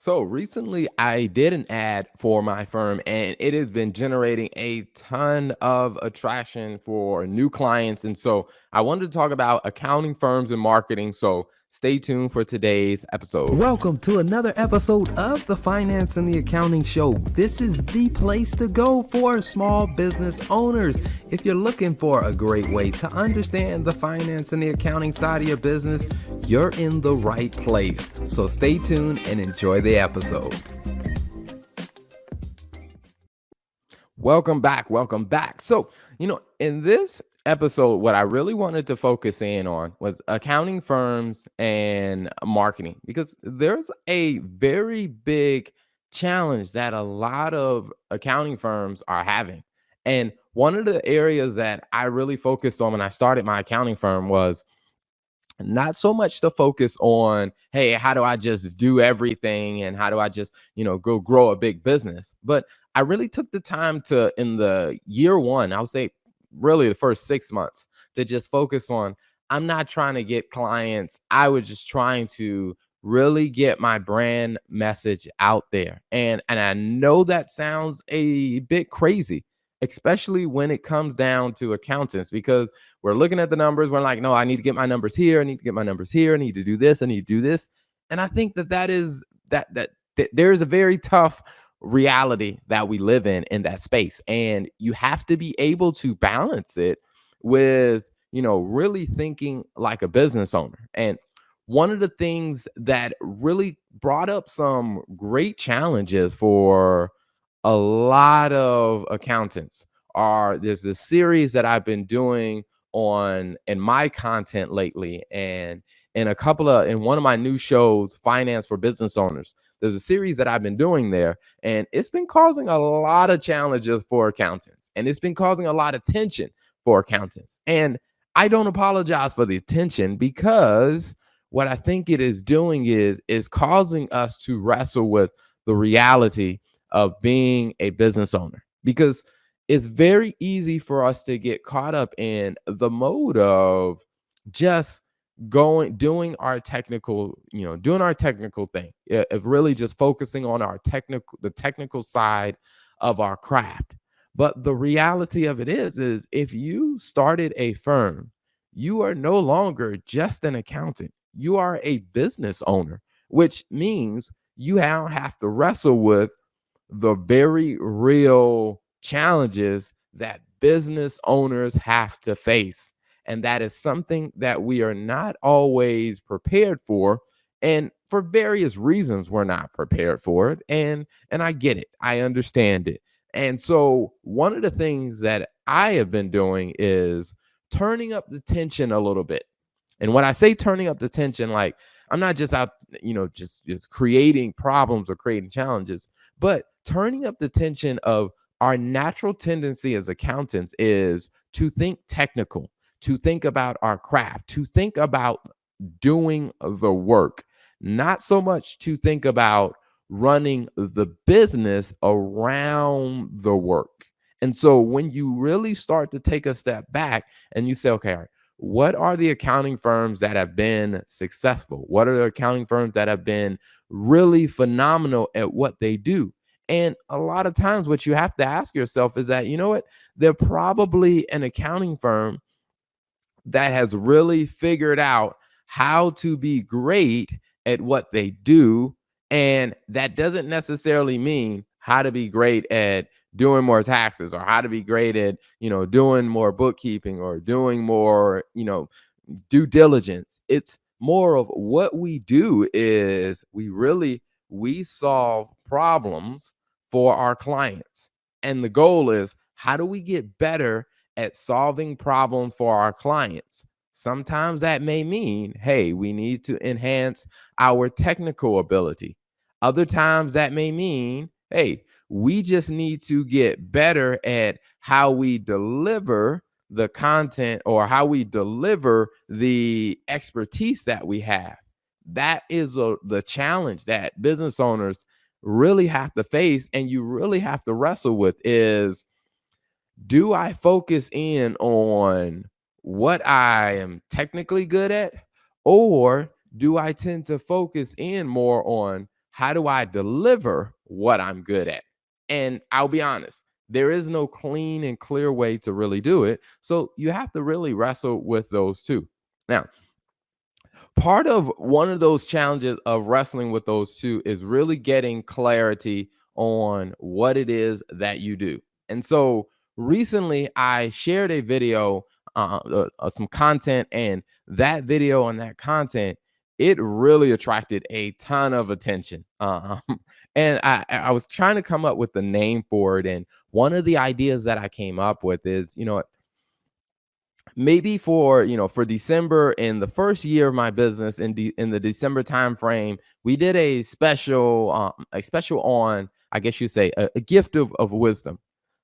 So recently, I did an ad for my firm, and it has been generating a ton of attraction for new clients. And so I wanted to talk about accounting firms and marketing. So stay tuned for today's episode. Welcome to another episode of the Finance and the Accounting Show. This is the place to go for small business owners. If you're looking for a great way to understand the finance and the accounting side of your business, you're in the right place. So stay tuned and enjoy the episode. Welcome back. Welcome back. So, in this episode, what I really wanted to focus in on was accounting firms and marketing, because there's a very big challenge that a lot of accounting firms are having. And one of the areas that I really focused on when I started my accounting firm was not so much to focus on, hey, how do I just do everything and how do I just, go grow a big business? But I really took the time to, in the year one, I would say really the first 6 months, to just focus on, I'm not trying to get clients. I was just trying to really get my brand message out there. And I know that sounds a bit crazy, especially when it comes down to accountants, because we're looking at the numbers. We're like, no, I need to get my numbers here. I need to get my numbers here. I need to do this. I need to do this. And I think that is that there is a very tough reality that we live in that space. And you have to be able to balance it with, really thinking like a business owner. And one of the things that really brought up some great challenges for a lot of accountants there's this series that I've been doing on in my content lately, and in one of my new shows, Finance for Business Owners. There's a series that I've been doing there, and it's been causing a lot of challenges for accountants, and it's been causing a lot of tension for accountants. And I don't apologize for the tension, because what I think it is doing is causing us to wrestle with the reality of being a business owner, because it's very easy for us to get caught up in the mode of just doing our technical thing, of really just focusing on the technical side of our craft. But the reality of it is if you started a firm, you are no longer just an accountant. You are a business owner, which means you now have to wrestle with the very real challenges that business owners have to face. And that is something that we are not always prepared for. And for various reasons, we're not prepared for it. And I get it. I understand it. And so one of the things that I have been doing is turning up the tension a little bit. And when I say turning up the tension, like, I'm not just out, just creating problems or creating challenges, but turning up the tension of our natural tendency as accountants is to think technical, to think about our craft, to think about doing the work, not so much to think about running the business around the work. And so when you really start to take a step back and you say, okay, all right, what are the accounting firms that have been successful? What are the accounting firms that have been really phenomenal at what they do? And a lot of times what you have to ask yourself is that, they're probably an accounting firm that has really figured out how to be great at what they do. And that doesn't necessarily mean how to be great at doing more taxes, or how to be great at, doing more bookkeeping, or doing more, due diligence. It's more of what we do is we solve problems for our clients. And the goal is, how do we get better at solving problems for our clients? Sometimes that may mean, hey, we need to enhance our technical ability. Other times that may mean, hey, we just need to get better at how we deliver the content, or how we deliver the expertise that we have. That is the challenge that business owners really have to face, and you really have to wrestle with is, do I focus in on what I am technically good at, or do I tend to focus in more on how do I deliver what I'm good at? And I'll be honest, there is no clean and clear way to really do it. So you have to really wrestle with those two. Now, part of one of those challenges of wrestling with those two is really getting clarity on what it is that you do. And so recently I shared a video, some content, and that video and that content, it really attracted a ton of attention. And I was trying to come up with the name for it. And one of the ideas that I came up with is, maybe for for December, in the first year of my business, in the December time frame, we did a special on, I guess you say, a gift of wisdom.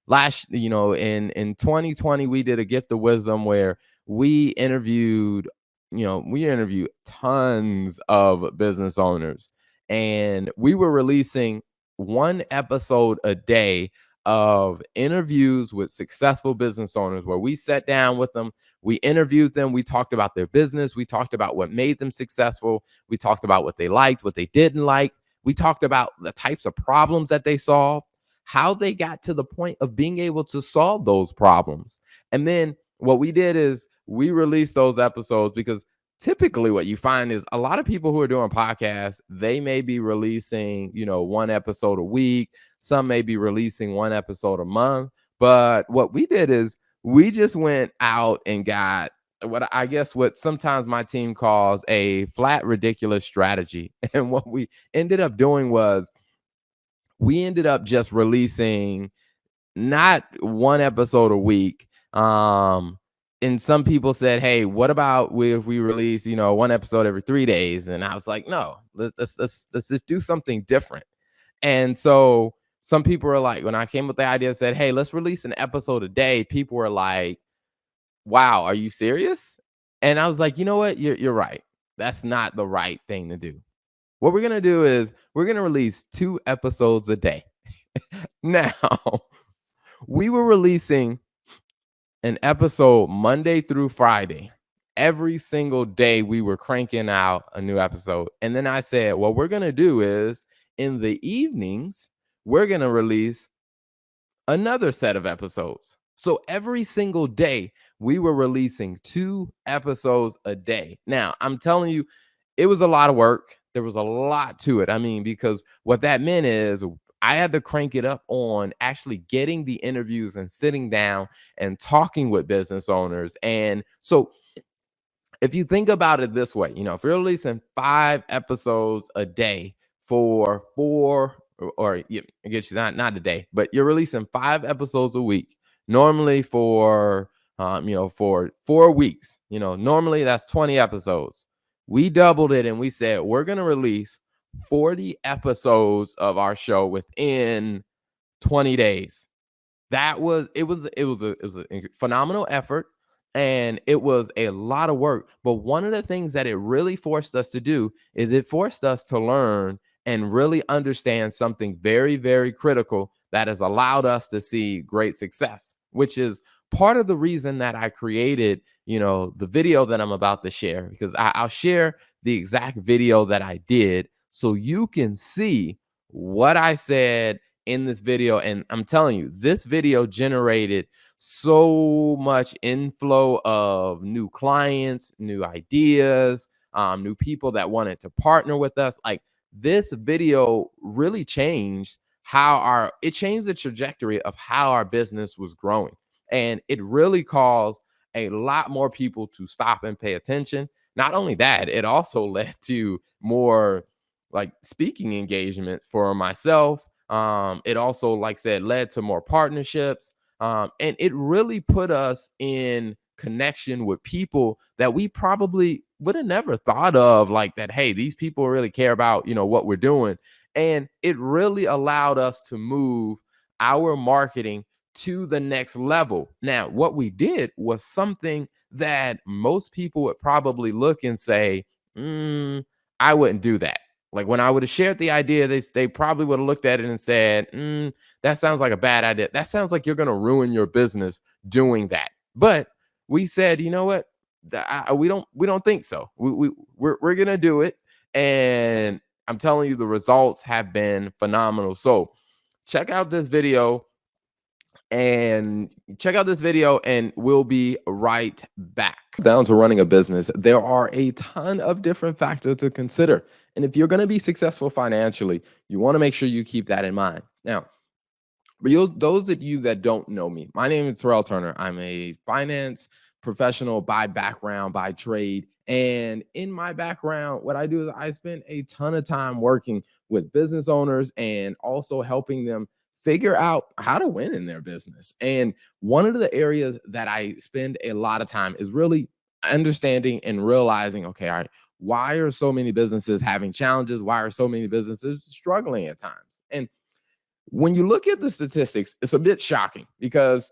Last, in 2020, we did a gift of wisdom where we interviewed, we interviewed tons of business owners, and we were releasing one episode a day of interviews with successful business owners, where we sat down with them, we interviewed them, we talked about their business, we talked about what made them successful, we talked about what they liked, what they didn't like, we talked about the types of problems that they solved, how they got to the point of being able to solve those problems. And then what we did is we released those episodes, because typically what you find is a lot of people who are doing podcasts, they may be releasing, one episode a week. Some may be releasing one episode a month. But what we did is we just went out and got what sometimes my team calls a flat, ridiculous strategy. And what we ended up doing was we ended up just releasing not one episode a week. And some people said, "Hey, what about if we release, one episode every 3 days?" And I was like, "No, let's just do something different." And so some people are like, when I came with the idea, said, "Hey, let's release an episode a day." People were like, "Wow, are you serious?" And I was like, "You know what? You're right. That's not the right thing to do. What we're gonna do is we're gonna release 2 episodes a day." Now, we were releasing an episode Monday through Friday. Every single day we were cranking out a new episode. And then I said, what we're going to do is in the evenings, we're going to release another set of episodes. So every single day we were releasing 2 episodes a day. Now, I'm telling you, it was a lot of work. There was a lot to it. I mean, because what that meant is I had to crank it up on actually getting the interviews and sitting down and talking with business owners. And so if you think about it this way, if you're releasing 5 episodes a day for four, I guess not a day, but you're releasing 5 episodes a week, normally for 4 weeks, normally that's 20 episodes. We doubled it and we said, we're going to release 40 episodes of our show within 20 days. It was a phenomenal effort, and it was a lot of work. But one of the things that it really forced us to do is it forced us to learn and really understand something very, very critical that has allowed us to see great success, which is part of the reason that I created, the video that I'm about to share, because I'll share the exact video that I did so you can see what I said in this video. And I'm telling you, this video generated so much inflow of new clients, new ideas, new people that wanted to partner with us. Like, this video really changed it changed the trajectory of how our business was growing. And it really caused a lot more people to stop and pay attention. Not only that, it also led to more like speaking engagement for myself. It also, like I said, led to more partnerships. And it really put us in connection with people that we probably would have never thought of, like that. Hey, these people really care about, what we're doing. And it really allowed us to move our marketing to the next level. Now, what we did was something that most people would probably look and say, I wouldn't do that. Like, when I would have shared the idea, they probably would have looked at it and said, that sounds like a bad idea. That sounds like you're going to ruin your business doing that. But we said, you know what? We don't think so. We're going to do it. And I'm telling you, the results have been phenomenal. So check out this video and we'll be right back. Down to running a business, there are a ton of different factors to consider. And if you're going to be successful financially, you want to make sure you keep that in mind. Now, for those of you that don't know me, my name is Terrell Turner. I'm a finance professional by background, by trade. And in my background, what I do is I spend a ton of time working with business owners and also helping them figure out how to win in their business. And one of the areas that I spend a lot of time is really understanding and realizing, okay, all right, why are so many businesses having challenges? Why are so many businesses struggling at times? And when you look at the statistics, it's a bit shocking because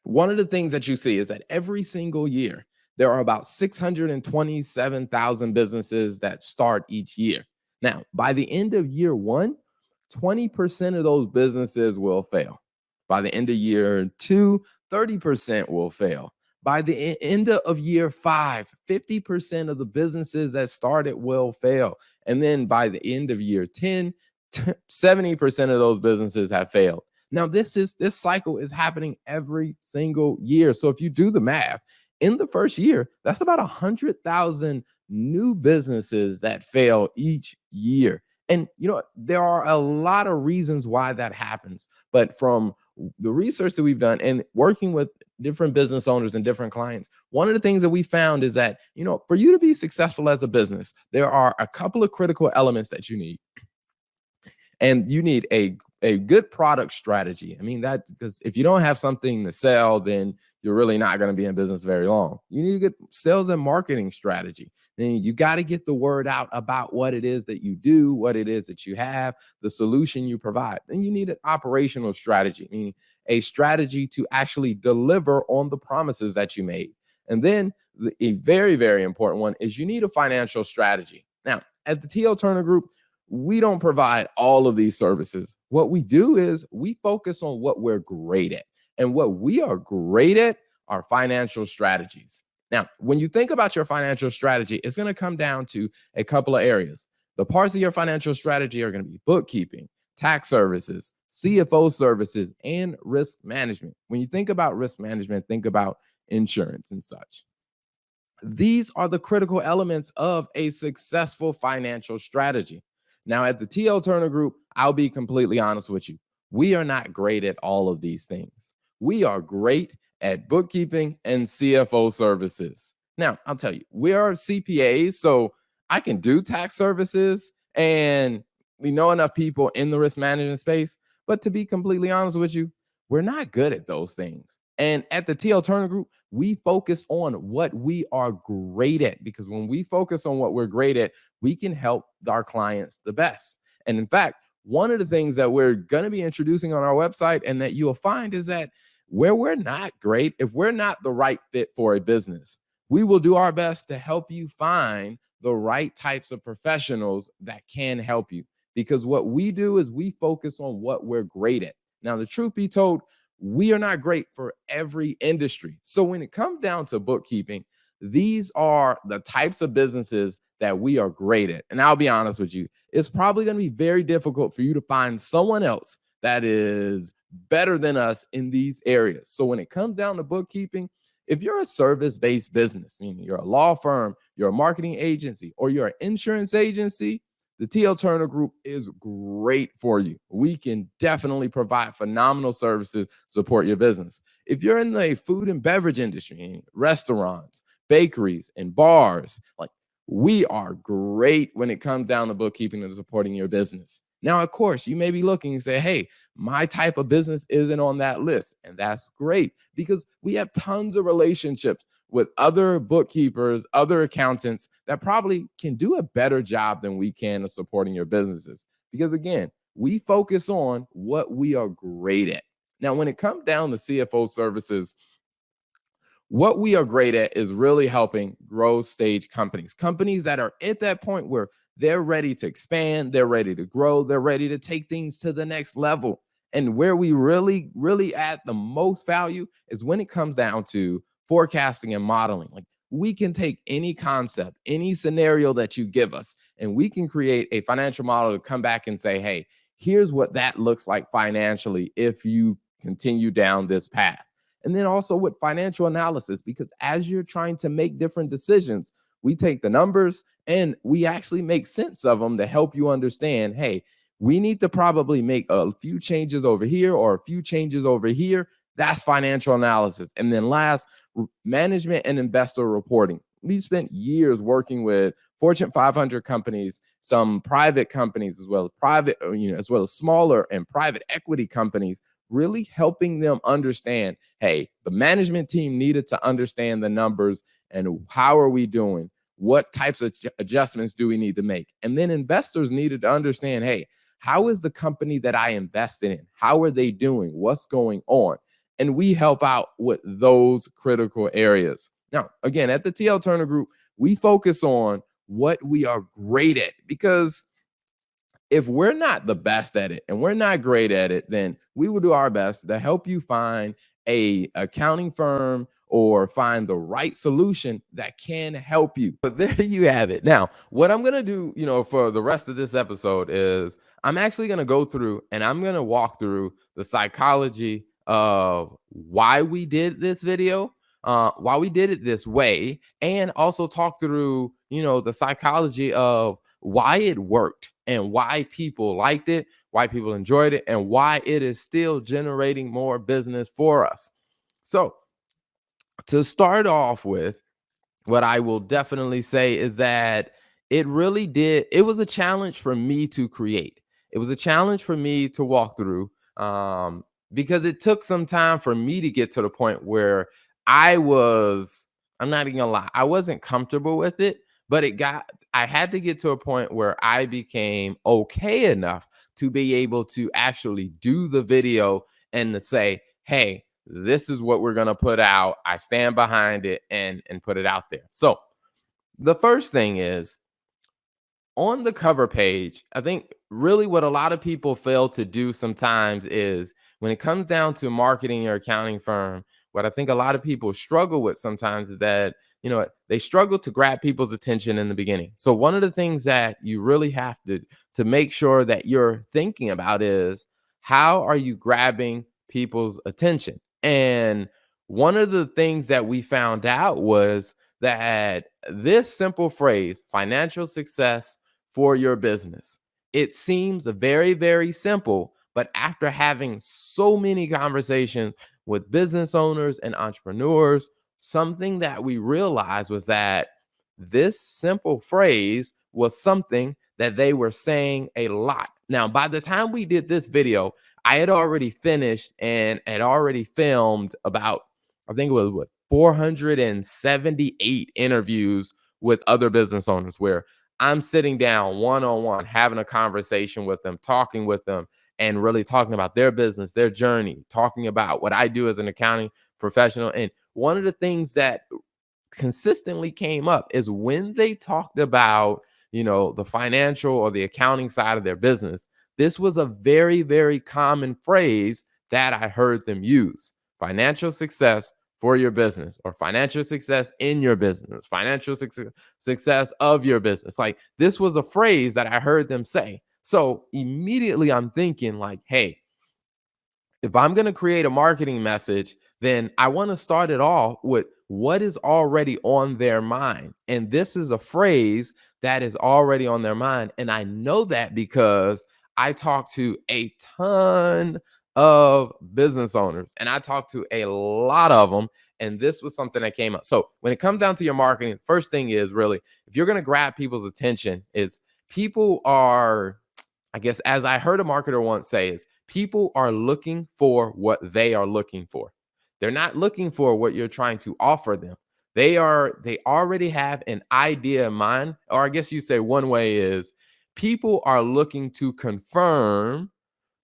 one of the things that you see is that every single year, there are about 627,000 businesses that start each year. Now, by the end of year one, 20% of those businesses will fail. By the end of year two, 30% will fail. By the end of year five, 50% of the businesses that started will fail. And then by the end of year 10, 70% of those businesses have failed. Now, this cycle is happening every single year. So if you do the math, in the first year, that's about 100,000 new businesses that fail each year. And there are a lot of reasons why that happens. But from the research that we've done and working with different business owners and different clients, one of the things that we found is that, for you to be successful as a business, there are a couple of critical elements that you need. And you need a good product strategy. I mean, that's because if you don't have something to sell, then you're really not going to be in business very long. You need a good sales and marketing strategy. Then you got to get the word out about what it is that you do, what it is that you have, the solution you provide. Then you need an operational strategy, meaning a strategy to actually deliver on the promises that you made. And then a very, very important one is you need a financial strategy. Now, at the TL Turner Group, we don't provide all of these services. What we do is we focus on what we're great at. And what we are great at are financial strategies. Now, when you think about your financial strategy, it's going to come down to a couple of areas. The parts of your financial strategy are going to be bookkeeping, tax services, CFO services, and risk management. When you think about risk management, think about insurance and such. These are the critical elements of a successful financial strategy. Now, at the TL Turner Group, I'll be completely honest with you. We are not great at all of these things. We are great at bookkeeping and CFO services. Now, I'll tell you, we are CPAs, so I can do tax services, and we know enough people in the risk management space. But to be completely honest with you, we're not good at those things. And at the TL Turner Group, we focus on what we are great at, because when we focus on what we're great at, we can help our clients the best. And in fact, one of the things that we're going to be introducing on our website and that you'll find is that where we're not great, if we're not the right fit for a business, we will do our best to help you find the right types of professionals that can help you. Because what we do is we focus on what we're great at. Now, the truth be told, we are not great for every industry. So when it comes down to bookkeeping, these are the types of businesses that we are great at. And I'll be honest with you, it's probably going to be very difficult for you to find someone else that is better than us in these areas. So when it comes down to bookkeeping, if you're a service-based business, meaning you're a law firm, you're a marketing agency, or you're an insurance agency, the TL Turner Group is great for you. We can definitely provide phenomenal services to support your business. If you're in the food and beverage industry, restaurants, bakeries, and bars, we are great when it comes down to bookkeeping and supporting your business. Now, of course, you may be looking and say, hey, my type of business isn't on that list. And that's great because we have tons of relationships with other bookkeepers, other accountants that probably can do a better job than we can of supporting your businesses. Because again, we focus on what we are great at. Now, when it comes down to CFO services, what we are great at is really helping growth stage companies that are at that point where they're ready to expand, they're ready to grow, they're ready to take things to the next level. And where we really, really add the most value is when it comes down to forecasting and modeling. we can take any concept, any scenario that you give us, and we can create a financial model to come back and say, hey, here's what that looks like financially if you continue down this path. And then also with financial analysis, because as you're trying to make different decisions, we take the numbers and we actually make sense of them to help you understand, hey, we need to probably make a few changes over here or a few changes over here. That's financial analysis. And then last, management and investor reporting. We spent years working with Fortune 500 companies, some private companies as well as private, as well as smaller and private equity companies, really helping them understand, hey, the management team needed to understand the numbers and how are we doing? What types of adjustments do we need to make? And then investors needed to understand, hey, how is the company that I invested in? How are they doing? What's going on? And we help out with those critical areas. Now, again, at the TL Turner Group, we focus on what we are great at, because if we're not the best at it and we're not great at it, then we will do our best to help you find a accounting firm or find the right solution that can help you. But there you have it. Now, what I'm going to do, for the rest of this episode is I'm actually going to go through and I'm going to walk through the psychology of why we did this video, why we did it this way, and also talk through, the psychology of why it worked and why people liked it, why people enjoyed it, and why it is still generating more business for us. So to start off with, what I will definitely say is that it was a challenge for me to create. It was a challenge for me to walk through, because it took some time for me to get to the point where I'm not even gonna lie, I wasn't comfortable with it, but I had to get to a point where I became okay enough to be able to actually do the video and to say, hey, this is what we're going to put out. I stand behind it and put it out there. So the first thing is, on the cover page, I think really what a lot of people fail to do sometimes is when it comes down to marketing your accounting firm, what I think a lot of people struggle with sometimes is that, they struggle to grab people's attention in the beginning. So one of the things that you really have to make sure that you're thinking about is, how are you grabbing people's attention? And one of the things that we found out was that this simple phrase, financial success for your business, it seems very, very simple, but after having so many conversations with business owners and entrepreneurs, something that we realized was that this simple phrase was something that they were saying a lot. Now, by the time we did this video, I had already finished and had already filmed about, I think it was 478 interviews with other business owners, where I'm sitting down one-on-one, having a conversation with them, talking with them, and really talking about their business, their journey, talking about what I do as an accounting professional. And one of the things that consistently came up is when they talked about, the financial or the accounting side of their business, this was a very, very common phrase that I heard them use: financial success for your business, or financial success in your business, financial success of your business. Like, this was a phrase that I heard them say. So immediately I'm thinking like, hey, if I'm going to create a marketing message, then I want to start it off with what is already on their mind. And this is a phrase that is already on their mind. And I know that because I talk to a ton of business owners and I talk to a lot of them. And this was something that came up. So when it comes down to your marketing, first thing is really, if you're going to grab people's attention, is people are, I guess, as I heard a marketer once say, is people are looking for what they are looking for. They're not looking for what you're trying to offer them. They already have an idea in mind. Or I guess you say one way is, people are looking to confirm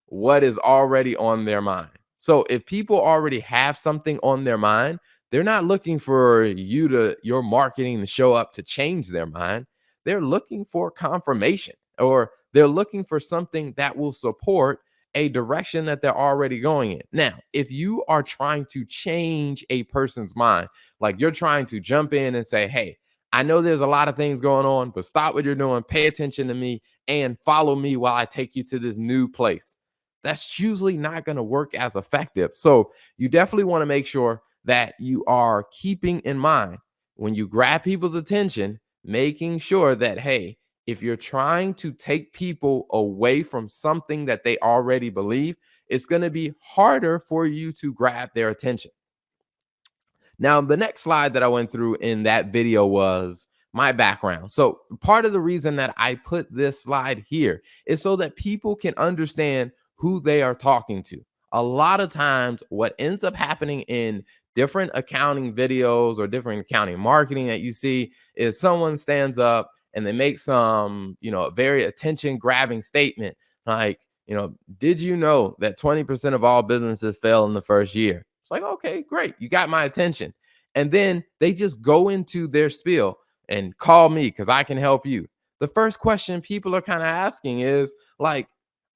what is already on their mind. So if people already have something on their mind, they're not looking for your marketing to show up to change their mind. They're looking for confirmation, or they're looking for something that will support a direction that they're already going in. Now, if you are trying to change a person's mind, like you're trying to jump in and say, hey, I know there's a lot of things going on, but stop what you're doing, pay attention to me, and follow me while I take you to this new place. That's usually not going to work as effective. So you definitely want to make sure that you are keeping in mind when you grab people's attention, making sure that, hey, if you're trying to take people away from something that they already believe, it's going to be harder for you to grab their attention. Now, the next slide that I went through in that video was my background. So, part of the reason that I put this slide here is so that people can understand who they are talking to. A lot of times, what ends up happening in different accounting videos or different accounting marketing that you see is someone stands up and they make some, very attention grabbing statement like, did you know that 20% of all businesses fail in the first year? It's like, okay, great. You got my attention. And then they just go into their spiel and call me because I can help you. The first question people are kind of asking is like,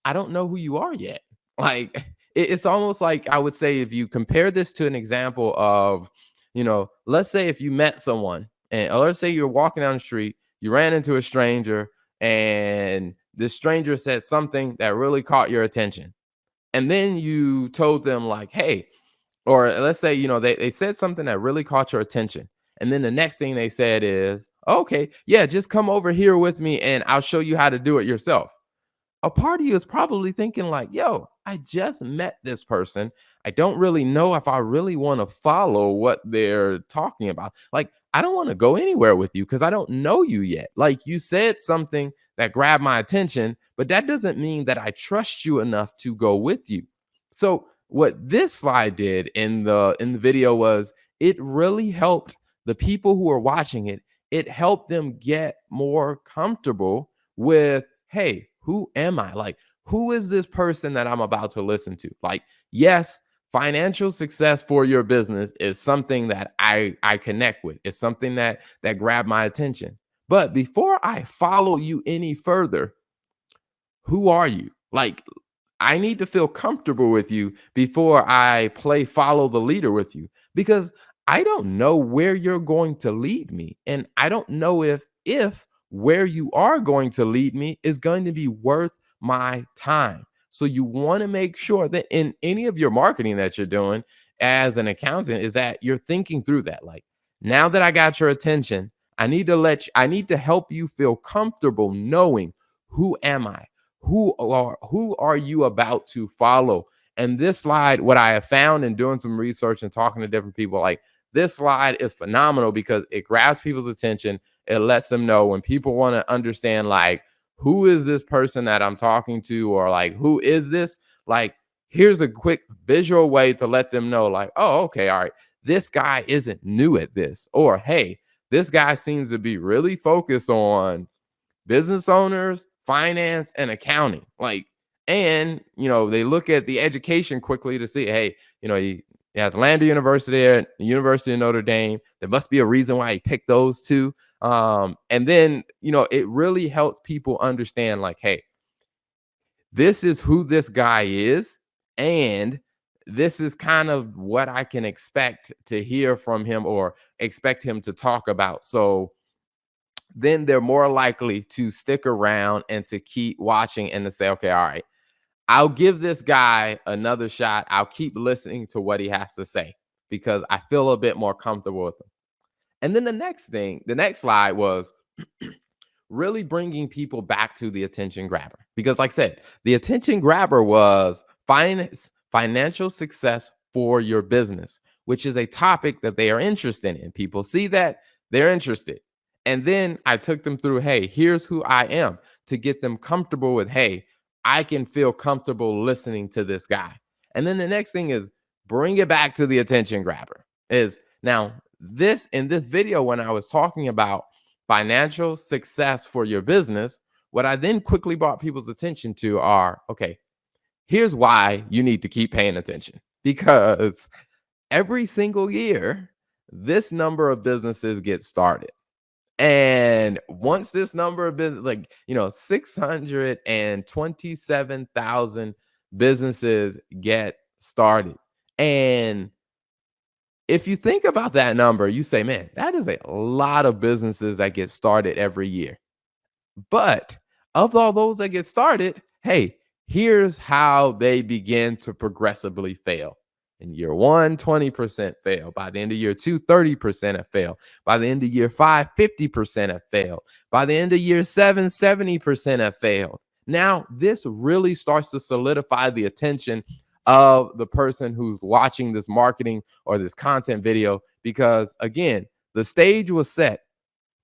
I don't know who you are yet. Like, it's almost like I would say if you compare this to an example of, let's say if you met someone or let's say you're walking down the street, you ran into a stranger and this stranger said something that really caught your attention. And then you told them like, hey, or let's say, they said something that really caught your attention. And then the next thing they said is, okay, yeah, just come over here with me and I'll show you how to do it yourself. A part of you is probably thinking like, yo, I just met this person. I don't really know if I really want to follow what they're talking about. Like, I don't want to go anywhere with you because I don't know you yet. Like, you said something that grabbed my attention, but that doesn't mean that I trust you enough to go with you. So what this slide did in the video was it really helped the people who are watching it. It helped them get more comfortable with, hey, who am I? Like, who is this person that I'm about to listen to? Like, yes, financial success for your business is something that I connect with. It's something that grabbed my attention. But before I follow you any further, who are you? Like, I need to feel comfortable with you before I play follow the leader with you because I don't know where you're going to lead me. And I don't know if where you are going to lead me is going to be worth my time. So you want to make sure that in any of your marketing that you're doing as an accountant is that you're thinking through that. Like, now that I got your attention, I need to help you feel comfortable knowing who am I? Who are you about to follow? And this slide, what I have found in doing some research and talking to different people, like this slide is phenomenal because it grabs people's attention. It lets them know when people want to understand, like, who is this person that I'm talking to, or like, who is this? Like, here's a quick visual way to let them know, like, oh, okay, all right, this guy isn't new at this, or hey, this guy seems to be really focused on business owners, finance, and accounting. Like, and they look at the education quickly to see, hey, he has Lander University there, University of Notre Dame. There must be a reason why he picked those two. And then, it really helps people understand, like, hey, this is who this guy is, and this is kind of what I can expect to hear from him or expect him to talk about. So then they're more likely to stick around and to keep watching and to say, okay, all right, I'll give this guy another shot. I'll keep listening to what he has to say because I feel a bit more comfortable with him. And then the next slide was really bringing people back to the attention grabber. Because like I said, the attention grabber was financial success for your business, which is a topic that they are interested in. People see that, they're interested. And then I took them through, hey, here's who I am, to get them comfortable with, hey, I can feel comfortable listening to this guy. And then the next thing is bring it back to the attention grabber. Is now this in this video, when I was talking about financial success for your business, what I then quickly brought people's attention to are, okay, here's why you need to keep paying attention. Because every single year, this number of businesses get started. And once this number of business, like, 627,000 businesses get started. And if you think about that number, you say, man, that is a lot of businesses that get started every year. But of all those that get started, hey, here's how they begin to progressively fail. In year one, 20% fail. By the end of year two, 30% have failed. By the end of year five, 50% have failed. By the end of year seven, 70% have failed. Now, this really starts to solidify the attention of the person who's watching this marketing or this content video because, again, the stage was set.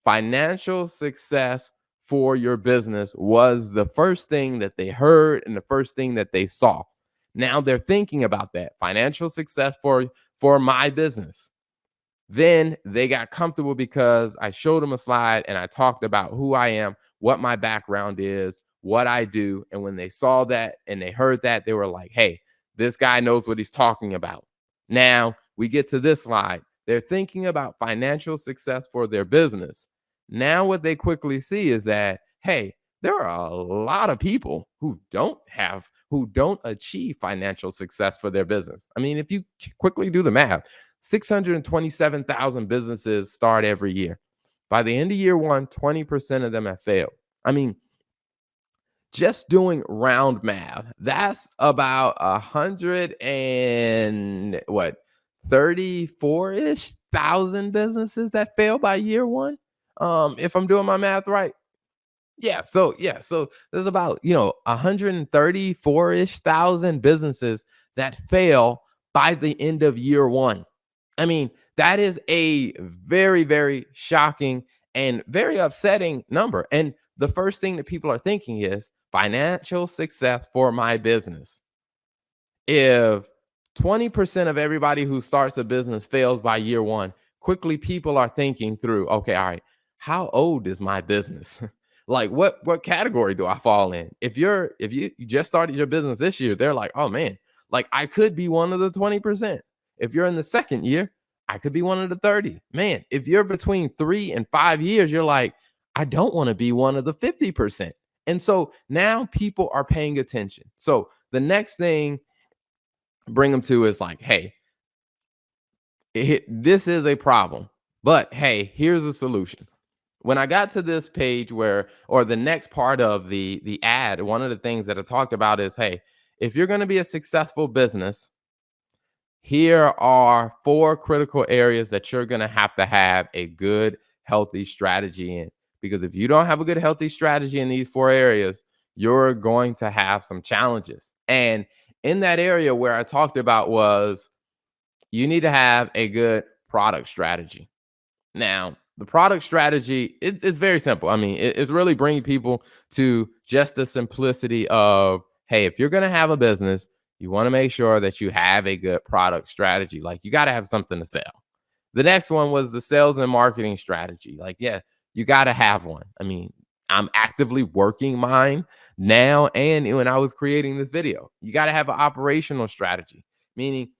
Financial success for your business was the first thing that they heard and the first thing that they saw. Now they're thinking about that financial success for my business. Then they got comfortable because I showed them a slide and I talked about who I am, what my background is, what I do. And when they saw that and they heard that, they were like, hey, this guy knows what he's talking about. Now we get to this slide. They're thinking about financial success for their business. Now what they quickly see is that, hey, there are a lot of people who don't achieve financial success for their business. I mean, if you quickly do the math, 627,000 businesses start every year. By the end of year one, 20% of them have failed. I mean, just doing round math, that's about 34-ish thousand businesses that fail by year one. If I'm doing my math right. So there's about 134-ish thousand businesses that fail by the end of year one. I mean, that is a very, very shocking and very upsetting number. And the first thing that people are thinking is financial success for my business. If 20% of everybody who starts a business fails by year one, quickly people are thinking through, okay, all right, how old is my business? Like what category do I fall in? If you just started your business this year, they're like, oh man, like I could be one of the 20%. If you're in the second year, I could be one of the 30. Man, if you're between 3 and 5 years, you're like, I don't want to be one of the 50%. And so now people are paying attention. So the next thing bring them to is like, hey, this is a problem, but hey, here's a solution. When I got to this page or the next part of the ad, one of the things that I talked about is, hey, if you're going to be a successful business, here are 4 critical areas that you're going to have a good, healthy strategy in. Because if you don't have a good, healthy strategy in these 4 areas, you're going to have some challenges. And in that area where I talked about was you need to have a good product strategy. Now, the product strategy, it's very simple. I mean, it's really bringing people to just the simplicity of, hey, if you're going to have a business, you want to make sure that you have a good product strategy. Like you got to have something to sell. The next one was the sales and marketing strategy. Like, yeah, you got to have one. I mean, I'm actively working mine now. And when I was creating this video, you got to have an operational strategy, meaning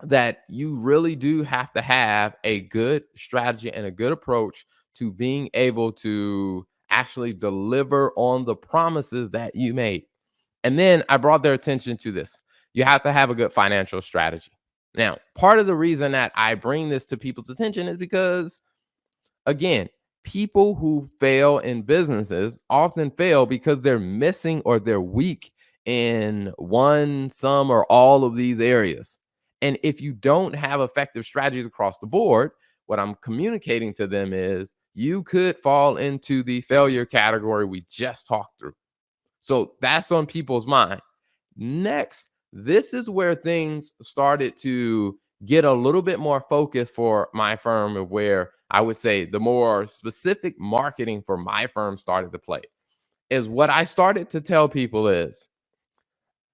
that you really do have to have a good strategy and a good approach to being able to actually deliver on the promises that you made. And then I brought their attention to this. You have to have a good financial strategy. Now, part of the reason that I bring this to people's attention is because, again, people who fail in businesses often fail because they're missing or they're weak in one, some, or all of these areas. And if you don't have effective strategies across the board, what I'm communicating to them is you could fall into the failure category we just talked through. So that's on people's mind. Next, this is where things started to get a little bit more focused for my firm, of where I would say the more specific marketing for my firm started to play. Is what I started to tell people is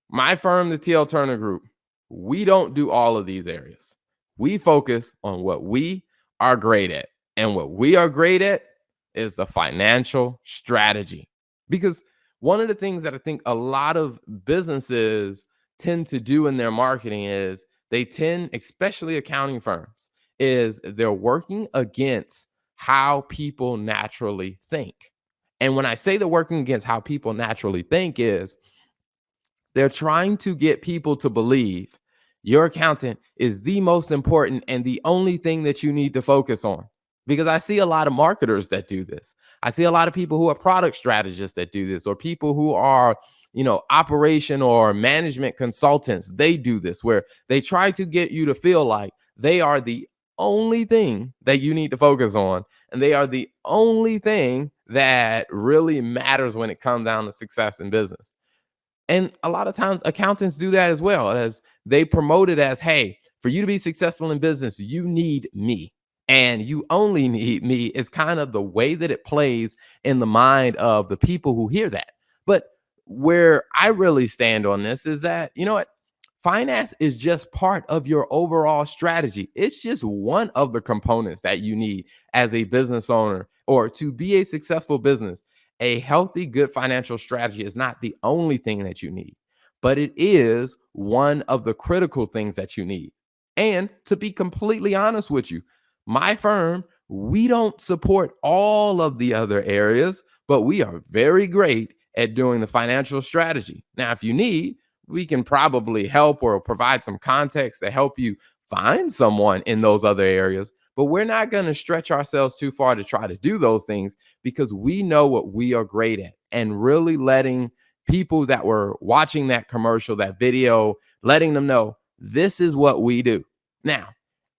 my firm, the TL Turner Group, we don't do all of these areas. We focus on what we are great at. And what we are great at is the financial strategy. Because one of the things that I think a lot of businesses tend to do in their marketing is they tend, especially accounting firms, is they're working against how people naturally think. And when I say they're working against how people naturally think is They're trying to get people to believe your accountant is the most important and the only thing that you need to focus on. Because I see a lot of marketers that do this. I see a lot of people who are product strategists that do this, or people who are, operation or management consultants. They do this where they try to get you to feel like they are the only thing that you need to focus on. And they are the only thing that really matters when it comes down to success in business. And a lot of times accountants do that as well, as they promote it as, hey, for you to be successful in business, you need me. And you only need me is kind of the way that it plays in the mind of the people who hear that. But where I really stand on this is that, you know what? Finance is just part of your overall strategy. It's just one of the components that you need as a business owner or to be a successful business. A healthy, good financial strategy is not the only thing that you need, but it is one of the critical things that you need. And to be completely honest with you, my firm, we don't support all of the other areas, but we are very great at doing the financial strategy. Now, if you need, we can probably help or provide some context to help you find someone in those other areas. But we're not going to stretch ourselves too far to try to do those things because we know what we are great at, and really letting people that were watching that commercial, that video, letting them know this is what we do. Now,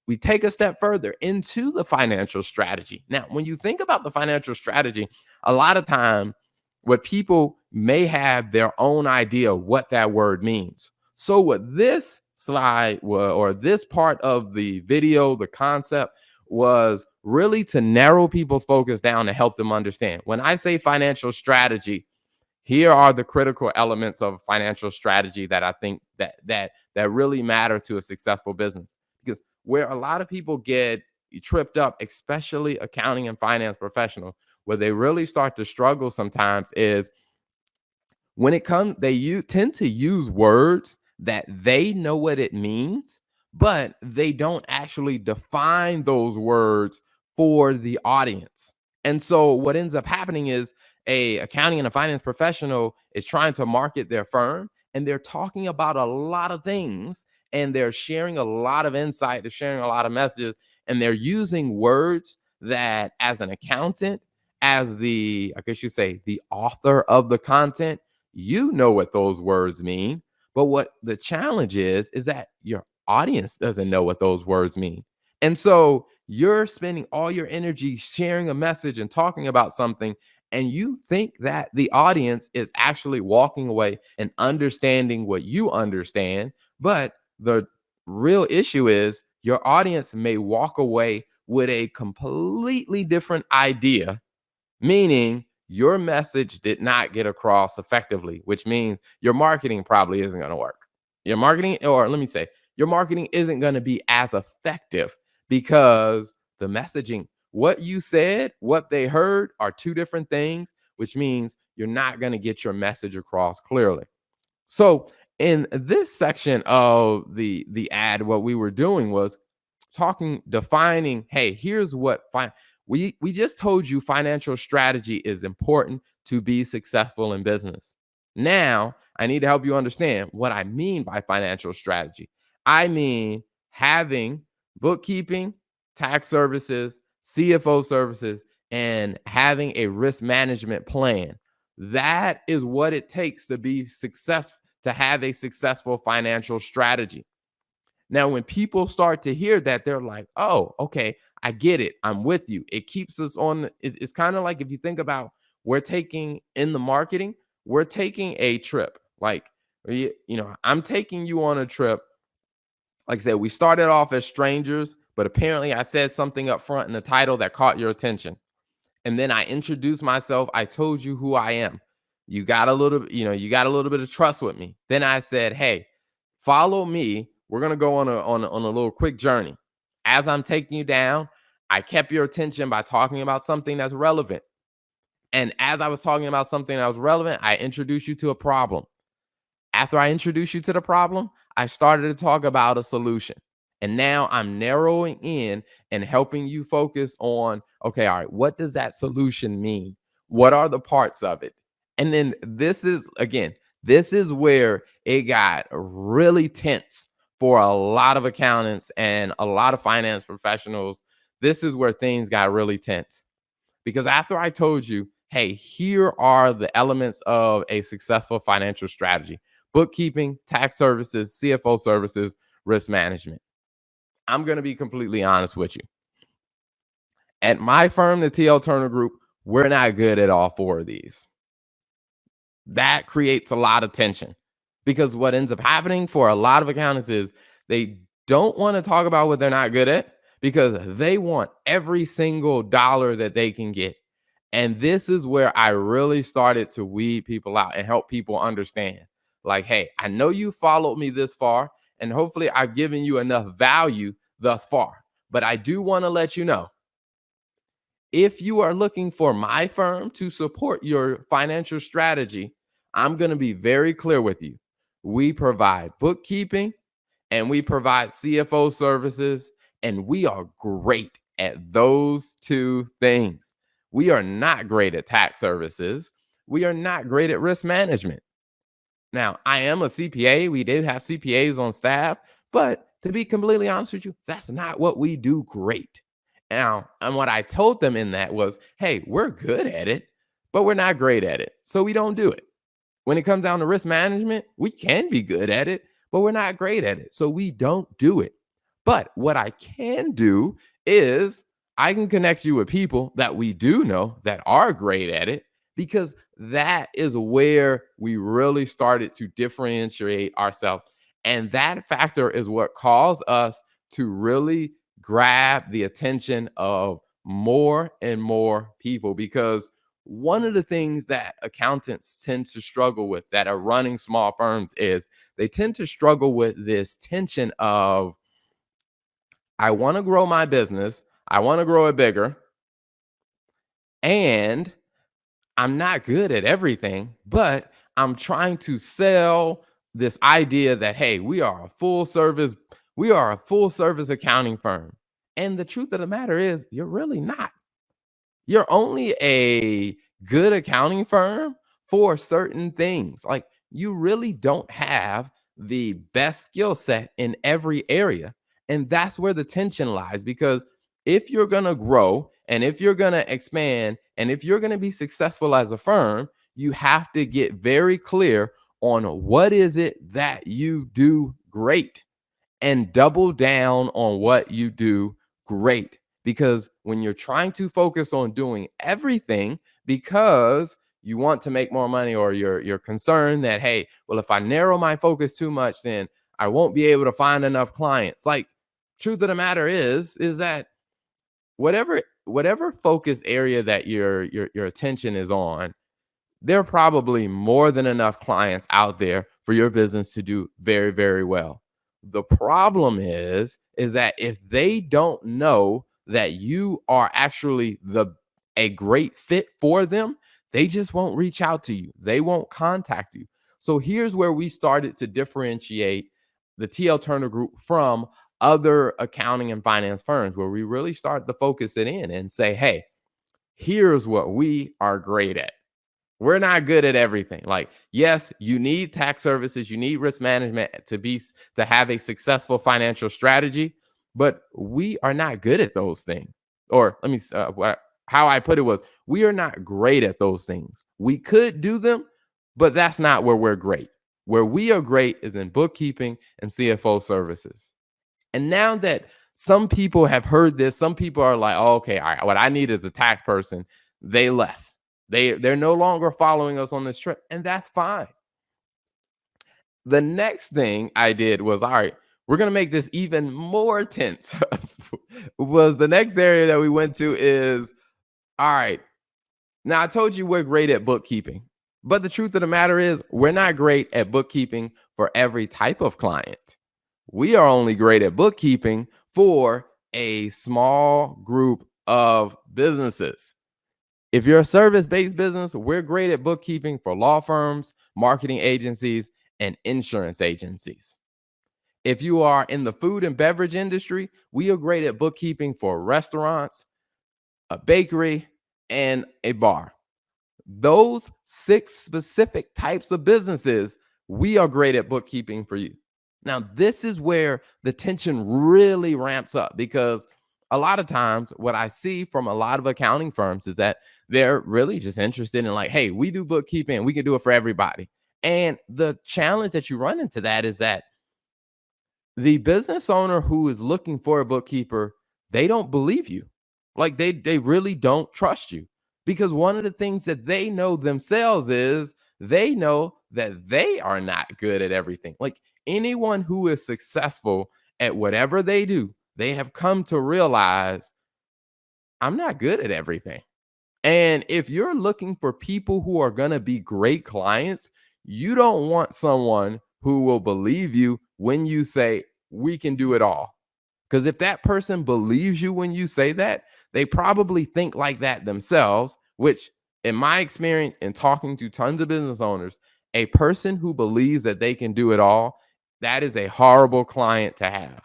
we take a step further into the financial strategy. Now, when you think about the financial strategy, a lot of time what people may have their own idea what that word means. So what this slide or this part of the video, the concept was really to narrow people's focus down to help them understand. When I say financial strategy, here are the critical elements of financial strategy that I think that really matter to a successful business. Because where a lot of people get tripped up, especially accounting and finance professionals, where they really start to struggle sometimes is when it comes, tend to use words that they know what it means, but they don't actually define those words for the audience. And so what ends up happening is a accounting and a finance professional is trying to market their firm, and they're talking about a lot of things, and they're sharing a lot of insight, they're sharing a lot of messages, and they're using words that as an accountant, as I guess you say, the author of the content, you know what those words mean. But what the challenge is that your audience doesn't know what those words mean. And so you're spending all your energy sharing a message and talking about something, and you think that the audience is actually walking away and understanding what you understand. But the real issue is your audience may walk away with a completely different idea, meaning your message did not get across effectively, which means your marketing probably isn't going to work. Your marketing, or let me say, your marketing isn't going to be as effective because the messaging, what you said, what they heard are two different things, which means you're not going to get your message across clearly. So in this section of the ad, what we were doing was defining, hey, here's what we just told you financial strategy is important to be successful in business. Now, I need to help you understand what I mean by financial strategy. I mean having bookkeeping, tax services, CFO services, and having a risk management plan. That is what it takes to be successful, to have a successful financial strategy. Now, when people start to hear that, they're like, oh, okay, I get it. I'm with you. It keeps us on. It's kind of like if you think about we're taking in the marketing, we're taking a trip. Like, I'm taking you on a trip. Like I said, we started off as strangers, but apparently I said something up front in the title that caught your attention. And then I introduced myself. I told you who I am. You got a little bit of trust with me. Then I said, hey, follow me. We're going to go on a little quick journey. As I'm taking you down, I kept your attention by talking about something that's relevant. And as I was talking about something that was relevant, I introduced you to a problem. After I introduced you to the problem, I started to talk about a solution. And now I'm narrowing in and helping you focus on, okay, all right, what does that solution mean? What are the parts of it? And then this is, again, This is where it got really tense for a lot of accountants and a lot of finance professionals. This is where things got really tense. Because after I told you, hey, here are the elements of a successful financial strategy: bookkeeping, tax services, CFO services, risk management. I'm going to be completely honest with you. At my firm, the TL Turner Group, we're not good at all four of these. That creates a lot of tension, because what ends up happening for a lot of accountants is they don't want to talk about what they're not good at, because they want every single dollar that they can get. And this is where I really started to weed people out and help people understand, like, hey, I know you followed me this far, and hopefully I've given you enough value thus far. But I do want to let you know, if you are looking for my firm to support your financial strategy, I'm going to be very clear with you. We provide bookkeeping and we provide CFO services, and we are great at those two things. We are not great at tax services. We are not great at risk management. Now, I am a CPA. We did have CPAs on staff, but to be completely honest with you, that's not what we do great. Now, and what I told them in that was, hey, we're good at it, but we're not great at it. So we don't do it. When it comes down to risk management, we can be good at it, but we're not great at it. So we don't do it. But what I can do is I can connect you with people that we do know that are great at it, because that is where we really started to differentiate ourselves. And that factor is what caused us to really grab the attention of more and more people. Because one of the things that accountants tend to struggle with that are running small firms is they tend to struggle with this tension of, I want to grow my business, I want to grow it bigger, and I'm not good at everything, but I'm trying to sell this idea that, hey, we are a full service accounting firm. And the truth of the matter is, you're really not. You're only a good accounting firm for certain things. Like, you really don't have the best skill set in every area. And that's where the tension lies, because if you're going to grow and if you're going to expand and if you're going to be successful as a firm, you have to get very clear on what is it that you do great and double down on what you do great. Because when you're trying to focus on doing everything because you want to make more money, or you're concerned that, hey, well, if I narrow my focus too much, then I won't be able to find enough clients. Like, truth of the matter is that whatever focus area that your attention is on, there are probably more than enough clients out there for your business to do very, very well. The problem is that if they don't know that you are actually a great fit for them, they just won't reach out to you. They won't contact you. So here's where we started to differentiate the TL Turner Group from other accounting and finance firms, where we really start to focus it in and say, hey, here's what we are great at. We're not good at everything. Like, yes, you need tax services, you need risk management to have a successful financial strategy, but we are not good at those things. Or let me how I put it was, we are not great at those things. We could do them, but that's not where we're great. Where we are great is in bookkeeping and CFO services. And now that some people have heard this, some people are like, oh, okay, all right, what I need is a tax person. They left. They're no longer following us on this trip, and that's fine. The next thing I did was, all right, we're going to make this even more tense. Was the next area that we went to is, all right, now I told you we're great at bookkeeping, but the truth of the matter is we're not great at bookkeeping for every type of client. We are only great at bookkeeping for a small group of businesses. If you're a service-based business, we're great at bookkeeping for law firms, marketing agencies, and insurance agencies. If you are in the food and beverage industry, we are great at bookkeeping for restaurants, a bakery, and a bar. Those 6 specific types of businesses, we are great at bookkeeping for you. Now, this is where the tension really ramps up because a lot of times what I see from a lot of accounting firms is that they're really just interested in like, hey, we do bookkeeping, we can do it for everybody. And the challenge that you run into that is that the business owner who is looking for a bookkeeper, they don't believe you. Like they really don't trust you. Because one of the things that they know themselves is they know that they are not good at everything. Like anyone who is successful at whatever they do, they have come to realize I'm not good at everything. And if you're looking for people who are going to be great clients, you don't want someone who will believe you when you say, we can do it all. Because if that person believes you when you say that, they probably think like that themselves, which, in my experience in talking to tons of business owners, a person who believes that they can do it all, that is a horrible client to have.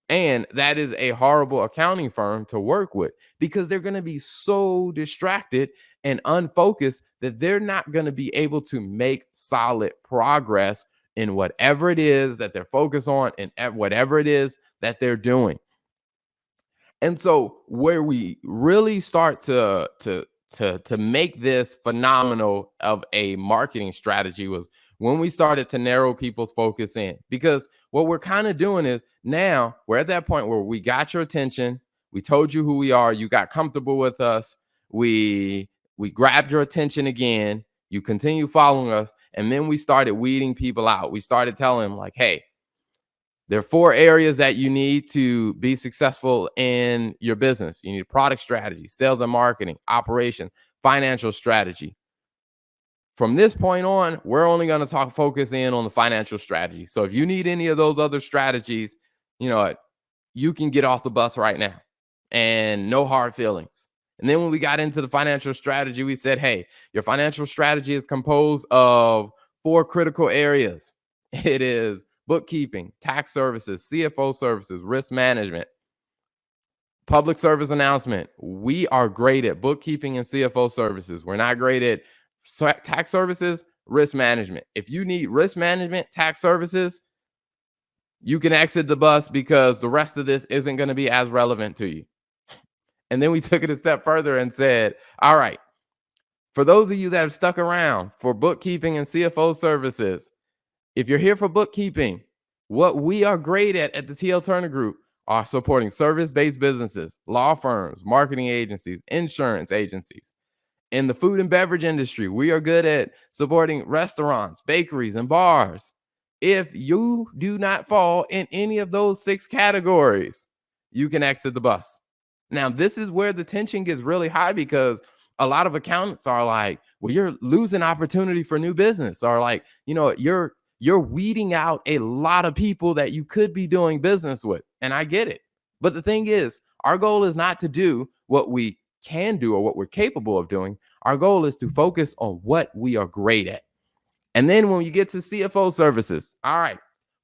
And that is a horrible accounting firm to work with because they're going to be so distracted and unfocused that they're not going to be able to make solid progress in whatever it is that they're focused on and at whatever it is that they're doing. And so where we really start to make this phenomenal of a marketing strategy was when we started to narrow people's focus in. Because what we're kind of doing is now we're at that point where we got your attention, we told you who we are, you got comfortable with us, we grabbed your attention again, you continue following us, and then we started weeding people out. We started telling them like, hey, there are 4 areas that you need to be successful in your business. You need product strategy, sales and marketing, operation, financial strategy. From this point on, we're only going to focus in on the financial strategy. So if you need any of those other strategies, you know, you can get off the bus right now and no hard feelings. And then when we got into the financial strategy, we said, hey, your financial strategy is composed of 4 critical areas. It is bookkeeping, tax services, CFO services, risk management, public service announcement. We are great at bookkeeping and CFO services. We're not great at tax services, risk management. If you need risk management, tax services, you can exit the bus because the rest of this isn't going to be as relevant to you. And then we took it a step further and said, all right, for those of you that have stuck around for bookkeeping and CFO services, if you're here for bookkeeping, what we are great at the TL Turner Group are supporting service-based businesses, law firms, marketing agencies, insurance agencies. In the food and beverage industry, we are good at supporting restaurants, bakeries, and bars. If you do not fall in any of those 6 categories, you can exit the bus. Now, this is where the tension gets really high because a lot of accountants are like, well, you're losing opportunity for new business, or like, you know, you're weeding out a lot of people that you could be doing business with. And I get it. But the thing is, our goal is not to do what we can do or what we're capable of doing. Our goal is to focus on what we are great at. And then when you get to CFO services, all right,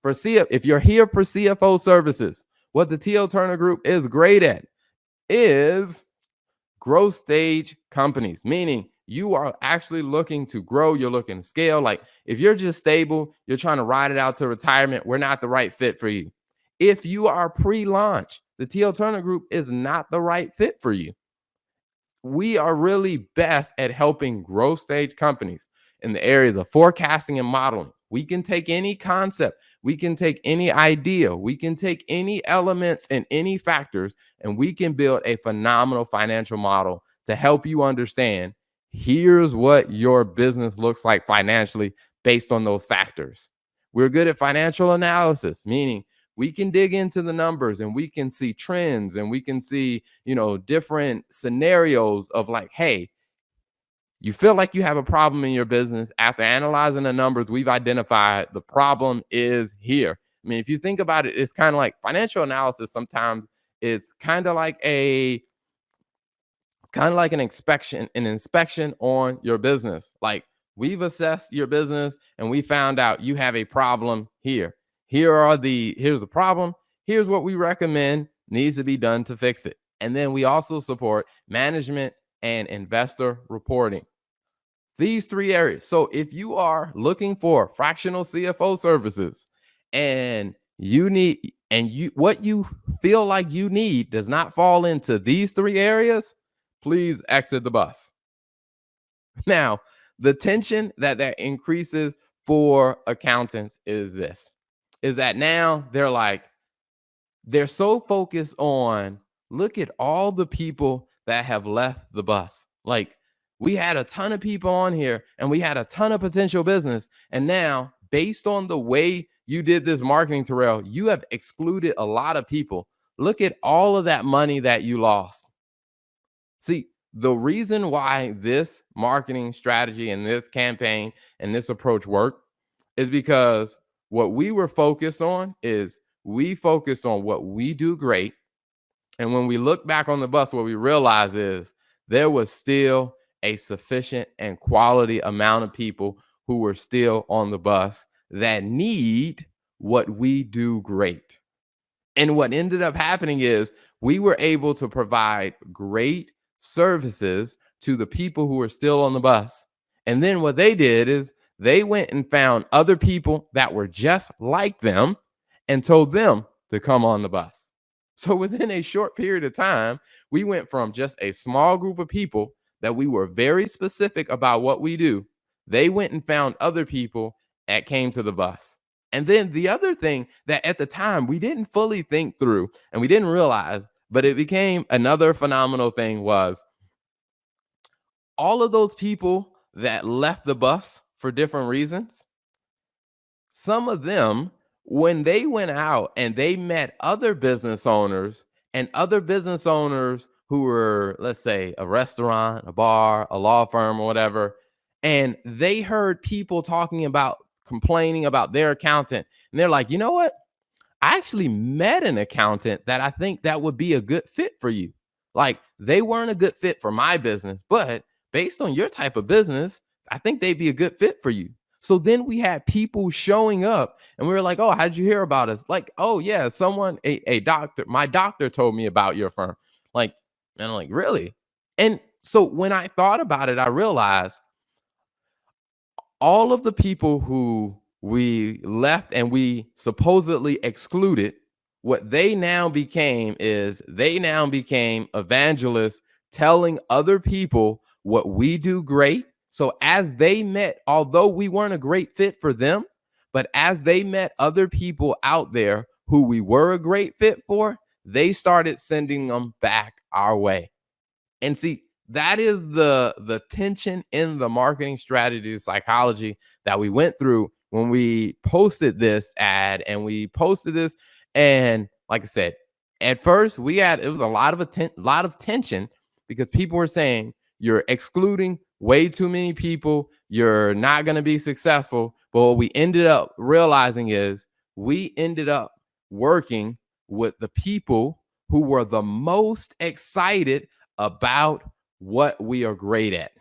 if you're here for CFO services, what the TL Turner Group is great at is growth stage companies, meaning you are actually looking to grow, you're looking to scale. Like if you're just stable, you're trying to ride it out to retirement, we're not the right fit for you. If you are pre-launch, the TL Turner Group is not the right fit for you. We are really best at helping growth stage companies in the areas of forecasting and modeling. We can take any concept, we can take any idea, we can take any elements and any factors, and we can build a phenomenal financial model to help you understand here's what your business looks like financially based on those factors. We're good at financial analysis, meaning we can dig into the numbers and we can see trends and we can see, you know, different scenarios of like, hey, you feel like you have a problem in your business. After analyzing the numbers, we've identified the problem is here. I mean, if you think about it, it's kind of like financial analysis. Sometimes it's kind of like an inspection on your business. Like we've assessed your business and we found out you have a problem here. Here's the problem. Here's what we recommend needs to be done to fix it. And then we also support management and investor reporting. These three areas. So if you are looking for fractional CFO services and what you feel like you need does not fall into these three areas, please exit the bus. Now, the tension that increases for accountants is that now they're so focused on, look at all the people that have left the bus. Like, we had a ton of people on here and we had a ton of potential business. And now, based on the way you did this marketing, Terrell, you have excluded a lot of people. Look at all of that money that you lost. See, the reason why this marketing strategy and this campaign and this approach worked is because what we were focused on is we focused on what we do great. And when we look back on the bus, what we realize is there was still a sufficient and quality amount of people who were still on the bus that need what we do great. And what ended up happening is we were able to provide great services to the people who were still on the bus. And then what they did is they went and found other people that were just like them and told them to come on the bus. So within a short period of time, we went from just a small group of people that we were very specific about what we do. They went and found other people that came to the bus. And then the other thing that at the time we didn't fully think through and we didn't realize, but it became another phenomenal thing, was all of those people that left the bus for different reasons. Some of them, when they went out and they met other business owners and other business owners who were, let's say, a restaurant, a bar, a law firm, or whatever, and they heard people complaining about their accountant, and they're like, you know what? I actually met an accountant that I think that would be a good fit for you. Like, they weren't a good fit for my business, but based on your type of business, I think they'd be a good fit for you. So then we had people showing up and we were like, oh, how'd you hear about us? Like, oh yeah, a doctor, my doctor told me about your firm. Like, and I'm like, really? And so when I thought about it, I realized all of the people who we left and we supposedly excluded, what they now became evangelists telling other people what we do great. So as they met, although we weren't a great fit for them, but as they met other people out there who we were a great fit for, they started sending them back our way. And see, that is the tension in the marketing strategy psychology that we went through when we posted this ad and we posted this. And like I said, at first it was a lot of tension because people were saying, you're excluding way too many people, you're not going to be successful. But what we ended up realizing is we ended up working with the people who were the most excited about what we are great at.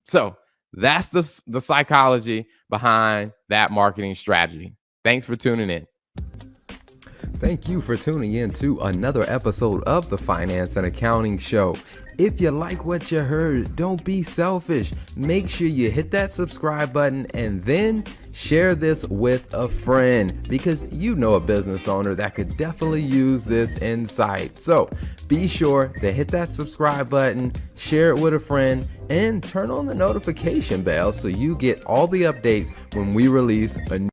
So that's the psychology behind that marketing strategy. Thanks for tuning in. Thank you for tuning in to another episode of the Finance and Accounting Show. If you like what you heard, don't be selfish. Make sure you hit that subscribe button and then share this with a friend, because you know a business owner that could definitely use this insight. So be sure to hit that subscribe button, share it with a friend, and turn on the notification bell so you get all the updates when we release a new